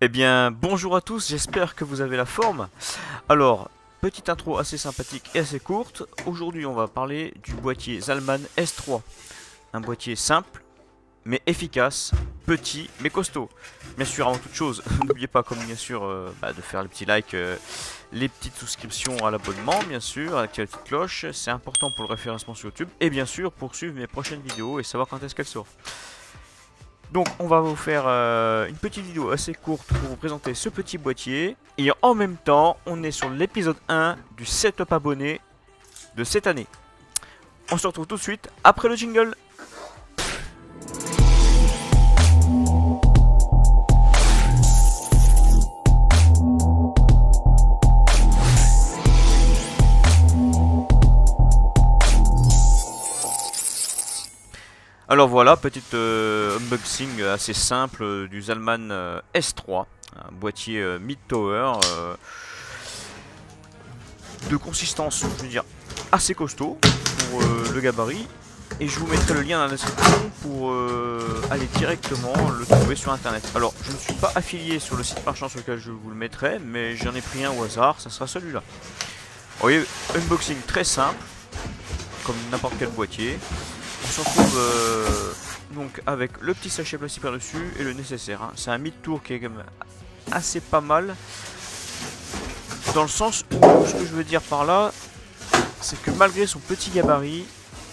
Eh bien, bonjour à tous, j'espère que vous avez la forme. Alors, petite intro assez sympathique et assez courte. Aujourd'hui, on va parler du boîtier Zalman S3. Un boîtier simple, mais efficace, petit, mais costaud. Bien sûr, avant toute chose, n'oubliez pas, comme bien sûr, de faire le petit like, les petites souscriptions à l'abonnement, bien sûr, activer la petite cloche. C'est important pour le référencement sur YouTube. Et bien sûr, pour suivre mes prochaines vidéos et savoir quand est-ce qu'elles sortent. Donc on va vous faire une petite vidéo assez courte pour vous présenter ce petit boîtier. Et en même temps, on est sur l'épisode 1 du setup abonné de cette année. On se retrouve tout de suite après le jingle. Alors voilà, petite unboxing assez simple du Zalman S3, un boîtier mid-tower de consistance, je veux dire, assez costaud pour le gabarit. Et je vous mettrai le lien dans la description pour aller directement le trouver sur internet. Alors, je ne suis pas affilié sur le site marchand sur lequel je vous le mettrai, mais j'en ai pris un au hasard, ça sera celui-là. Vous voyez, unboxing très simple, comme n'importe quel boîtier. On se retrouve donc avec le petit sachet plastique par-dessus et le nécessaire. Hein. C'est un mid-tour qui est quand même assez pas mal. Dans le sens où, ce que je veux dire par là, c'est que malgré son petit gabarit,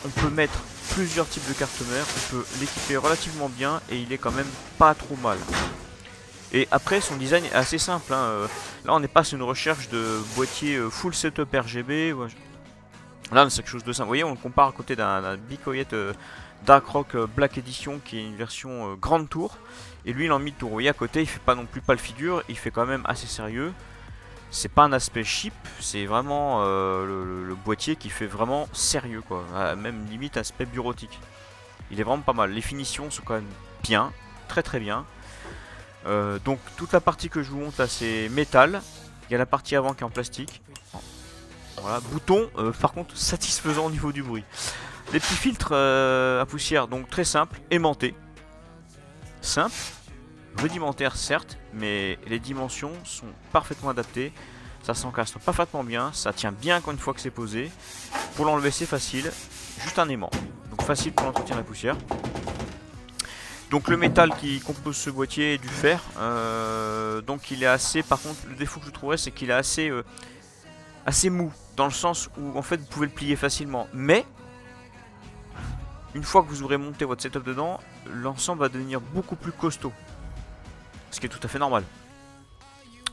on peut mettre plusieurs types de carte mère, on peut l'équiper relativement bien et il est quand même pas trop mal. Et après, son design est assez simple. Hein. Là, on n'est pas sur une recherche de boîtier full setup RGB. Là, c'est quelque chose de simple. Vous voyez, on le compare à côté d'un Bicoyette Dark Rock Black Edition qui est une version grande tour. Et lui, il est en mid-tour. Vous voyez, à côté, il fait pas non plus pas le figure. Il fait quand même assez sérieux. C'est pas un aspect cheap. C'est vraiment le boîtier qui fait vraiment sérieux, quoi. Même limite aspect bureautique. Il est vraiment pas mal. Les finitions sont quand même bien. Très très bien. Donc, toute la partie que je vous montre là, c'est métal. Il y a la partie avant qui est en plastique. Voilà, bouton, par contre satisfaisant au niveau du bruit. Les petits filtres à poussière, donc très simple, aimanté. Simple, rudimentaire certes, mais les dimensions sont parfaitement adaptées. Ça s'encastre parfaitement bien, ça tient bien quand une fois que c'est posé. Pour l'enlever c'est facile, juste un aimant. Donc facile pour l'entretien de la poussière. Donc le métal qui compose ce boîtier est du fer. Donc il est assez, par contre le défaut que je trouverais c'est qu'il est assez mou, dans le sens où en fait vous pouvez le plier facilement, mais une fois que vous aurez monté votre setup dedans, l'ensemble va devenir beaucoup plus costaud, ce qui est tout à fait normal.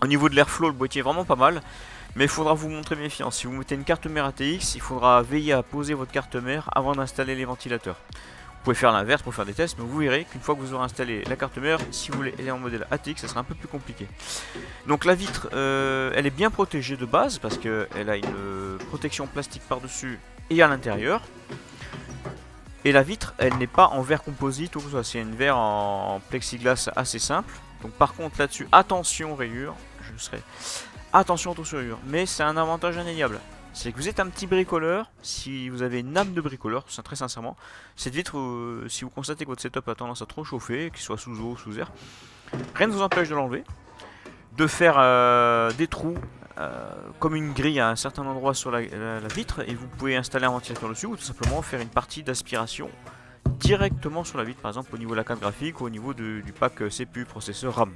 Au niveau de l'airflow, le boîtier est vraiment pas mal, mais il faudra vous montrer méfiance. Si vous mettez une carte mère ATX, il faudra veiller à poser votre carte mère avant d'installer les ventilateurs. Vous pouvez faire l'inverse pour faire des tests, mais vous verrez qu'une fois que vous aurez installé la carte mère, si vous voulez aller en modèle ATX, ça sera un peu plus compliqué. Donc la vitre, elle est bien protégée de base, parce qu'elle a une protection plastique par-dessus et à l'intérieur. Et la vitre, elle n'est pas en verre composite ou quoi, c'est une verre en plexiglas assez simple. Donc par contre là-dessus, attention rayures, attention aux rayures, mais c'est un avantage indéniable. C'est que vous êtes un petit bricoleur, si vous avez une âme de bricoleur, très sincèrement, cette vitre, si vous constatez que votre setup a tendance à trop chauffer, qu'il soit sous eau ou sous air, rien ne vous empêche de l'enlever, de faire des trous comme une grille à un certain endroit sur la vitre, et vous pouvez installer un ventilateur dessus, ou tout simplement faire une partie d'aspiration directement sur la vitre, par exemple au niveau de la carte graphique ou au niveau du pack CPU, processeur RAM.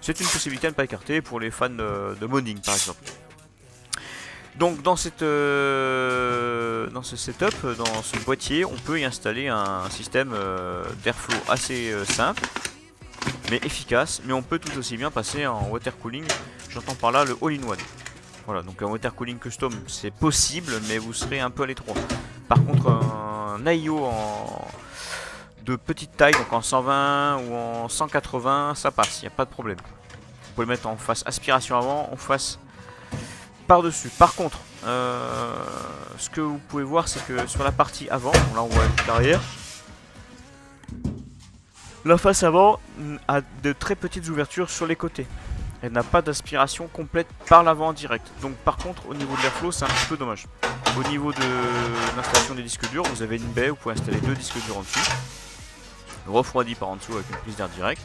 C'est une possibilité à ne pas écarter pour les fans de modding par exemple. Donc dans ce setup, dans ce boîtier, on peut y installer un système d'airflow assez simple, mais efficace. Mais on peut tout aussi bien passer en water cooling, j'entends par là le all-in-one. Voilà, donc un water cooling custom c'est possible, mais vous serez un peu à l'étroit. Par contre un AIO de petite taille, donc en 120 ou en 180, ça passe, il n'y a pas de problème. Vous pouvez le mettre en face aspiration avant, en face par-dessus. Par contre, ce que vous pouvez voir, c'est que sur la partie avant, là on voit l'arrière, la face avant a de très petites ouvertures sur les côtés. Elle n'a pas d'aspiration complète par l'avant en direct. Donc par contre, au niveau de l'airflow, c'est un petit peu dommage. Au niveau de l'installation des disques durs, vous avez une baie, vous pouvez installer deux disques durs en dessus. Refroidi par en dessous avec une prise d'air direct.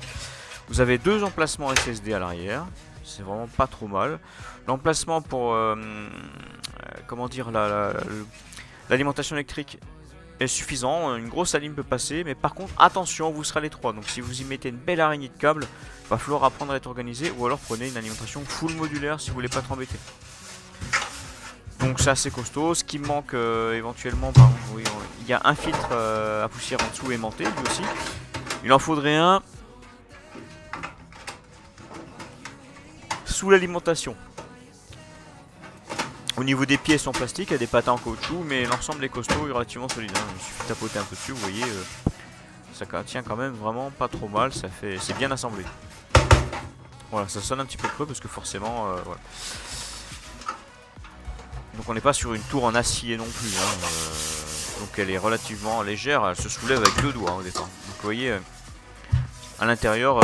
Vous avez 2 emplacements SSD à l'arrière, c'est vraiment pas trop mal. L'emplacement pour comment dire, l'alimentation électrique est suffisant, une grosse alim peut passer, mais par contre attention, vous serez les 3, donc si vous y mettez une belle araignée de câble, va falloir apprendre à être organisé, ou alors prenez une alimentation full modulaire si vous voulez pas être embêté. Donc c'est assez costaud. Ce qui me manque éventuellement, par exemple, oui, il y a un filtre à poussière en dessous aimanté, lui aussi. Il en faudrait un sous l'alimentation. Au niveau des pièces en plastique, il y a des patins en caoutchouc, mais l'ensemble est costaud et relativement solide. Hein. Il suffit de tapoter un peu dessus, vous voyez, ça tient quand même vraiment pas trop mal, c'est bien assemblé. Voilà, ça sonne un petit peu creux parce que forcément, voilà. Donc on n'est pas sur une tour en acier non plus, hein, donc elle est relativement légère, elle se soulève avec 2 doigts au départ. Donc vous voyez, à l'intérieur,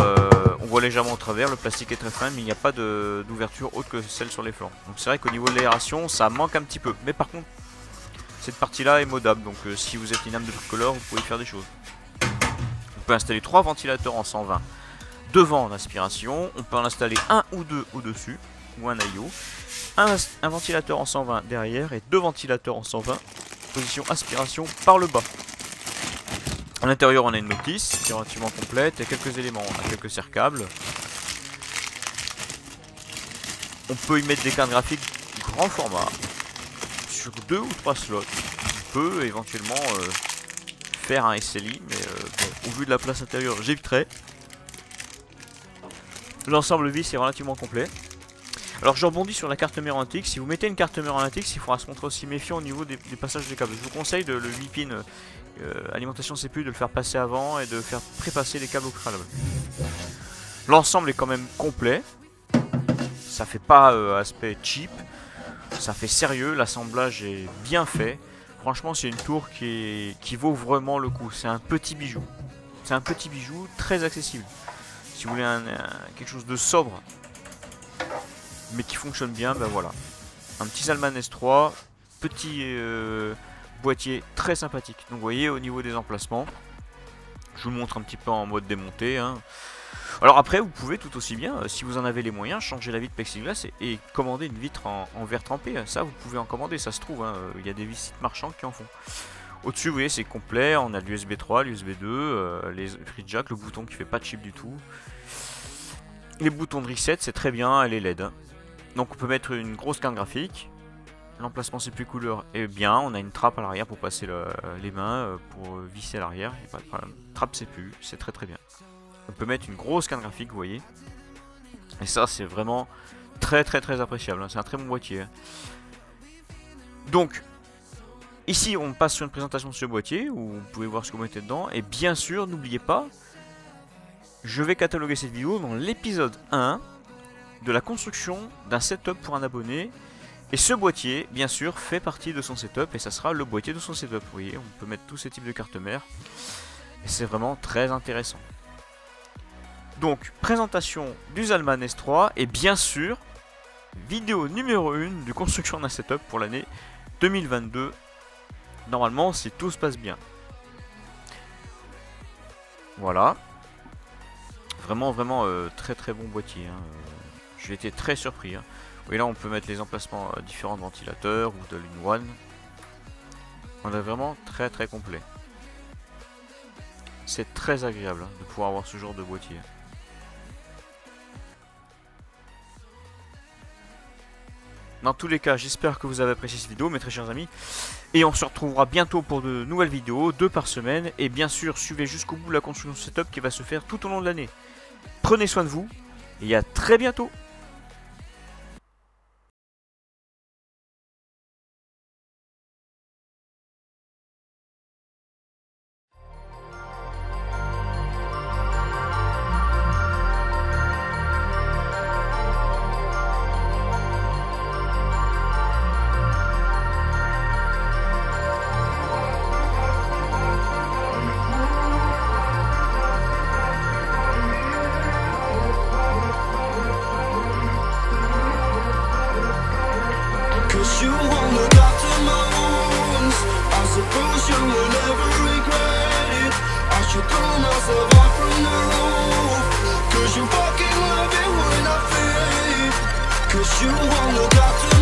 on voit légèrement au travers, le plastique est très fin, mais il n'y a pas d'ouverture autre que celle sur les flancs. Donc c'est vrai qu'au niveau de l'aération, ça manque un petit peu. Mais par contre, cette partie-là est modable, donc si vous êtes une âme de tricolore, vous pouvez faire des choses. On peut installer 3 ventilateurs en 120 devant en aspiration, on peut en installer 1 ou 2 au-dessus, ou un IO. Un ventilateur en 120 derrière et 2 ventilateurs en 120 position aspiration par le bas. À l'intérieur on a une notice qui est relativement complète, il y a quelques éléments, on a quelques serre-câbles. On peut y mettre des cartes graphiques grand format sur 2 ou 3 slots. On peut éventuellement faire un SLI, mais bon, au vu de la place intérieure j'éviterai. L'ensemble vis est relativement complet. Alors je rebondis sur la carte mère en TX. Si vous mettez une carte mère en TX, il faudra se montrer aussi méfiant au niveau des passages des câbles. Je vous conseille le 8 pin alimentation CPU de le faire passer avant et de faire prépasser les câbles au préalable. L'ensemble est quand même complet. Ça fait pas aspect cheap. Ça fait sérieux. L'assemblage est bien fait. Franchement c'est une tour qui vaut vraiment le coup. C'est un petit bijou. C'est un petit bijou très accessible. Si vous voulez quelque chose de sobre mais qui fonctionne bien, ben voilà. Un petit Zalman S3, petit boîtier très sympathique. Donc vous voyez au niveau des emplacements, je vous le montre un petit peu en mode démonté. Hein. Alors après vous pouvez tout aussi bien, si vous en avez les moyens, changer la vitre plexiglas et commander une vitre en verre trempé. Ça vous pouvez en commander, ça se trouve. Hein. Il y a des sites marchands qui en font. Au-dessus vous voyez c'est complet, on a l'USB 3, l'USB 2, les free jack, le bouton qui fait pas de chip du tout. Les boutons de reset c'est très bien, elle est LED. Hein. Donc on peut mettre une grosse carte graphique. L'emplacement CPU couleur est bien. On a une trappe à l'arrière pour passer les mains, pour visser à l'arrière. Il n'y a pas de problème. Trappe CPU, c'est très très bien. On peut mettre une grosse carte graphique, vous voyez. Et ça c'est vraiment très très très appréciable. Hein. C'est un très bon boîtier. Hein. Donc ici on passe sur une présentation de ce boîtier où vous pouvez voir ce que vous mettez dedans. Et bien sûr n'oubliez pas, je vais cataloguer cette vidéo dans l'épisode 1 de la construction d'un setup pour un abonné. Et ce boîtier, bien sûr, fait partie de son setup. Et ça sera le boîtier de son setup. Vous voyez, on peut mettre tous ces types de cartes mères. Et c'est vraiment très intéressant. Donc, présentation du Zalman S3. Et bien sûr, vidéo numéro 1 de construction d'un setup pour l'année 2022. Normalement, si tout se passe bien. Voilà. Vraiment, vraiment très très bon boîtier. Hein. J'ai été très surpris. Hein. Oui, là on peut mettre les emplacements différents de ventilateurs ou de l'in-one. On est vraiment très très complet. C'est très agréable hein, de pouvoir avoir ce genre de boîtier. Dans tous les cas, j'espère que vous avez apprécié cette vidéo, mes très chers amis. Et on se retrouvera bientôt pour de nouvelles vidéos, 2 par semaine. Et bien sûr, suivez jusqu'au bout la construction de setup qui va se faire tout au long de l'année. Prenez soin de vous et à très bientôt. You won't look after my wounds. I suppose you will never regret it. I should throw myself out from the roof, 'cause you 'cause you won't look after